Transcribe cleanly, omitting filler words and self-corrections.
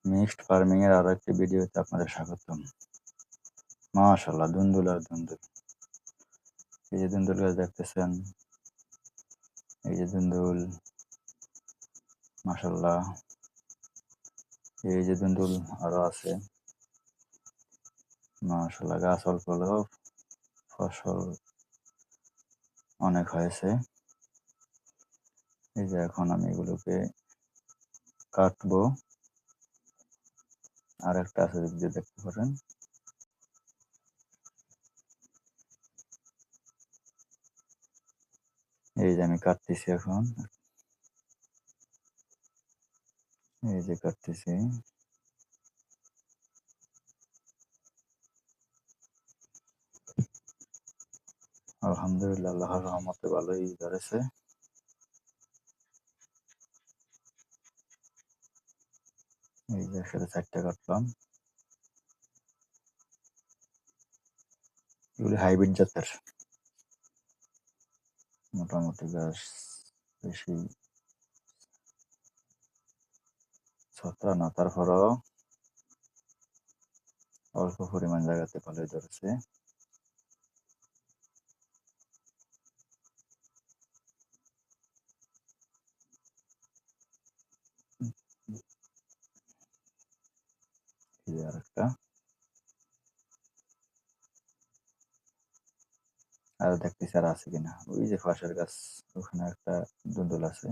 Mixed farming এর আরো একটি ভিডিওতে আপনাদের স্বাগতম। মাশাআল্লাহ, দুন্দুল আর দুন্দুল। এই যে দুন্দুল গাছ দেখতেছেন, এই যে দুন্দুল, মাশাআল্লাহ। এই যে দুন্দুল আরো আছে, মাশাআল্লাহ। গাছ অল্প হলেও ফসল অনেক হয়েছে। এই যে এখন আমি এগুলোকে কাটবো। আর একটা আছে, যদি দেখতে পারেন, এই যে আমি কাটতেছি এখন, এই যে কাটতেছি। আলহামদুলিল্লাহ, আল্লাহর রহমতে ভালোই ধরেছে। এই যে একসাথে 4টা কাটলাম। এগুলি হাইব্রিড জাতের, মোটামুটি গাছ বেশি ছত্রা না, তারপরও অল্প পরিমাণ জায়গাতে ভালোই ধরেছে। এই যে আরেকটা, আর দেখতেছি আর আছে কিনা। ওই যে পাশের গাছ, ওখানে একটা দুন্দুল আছে।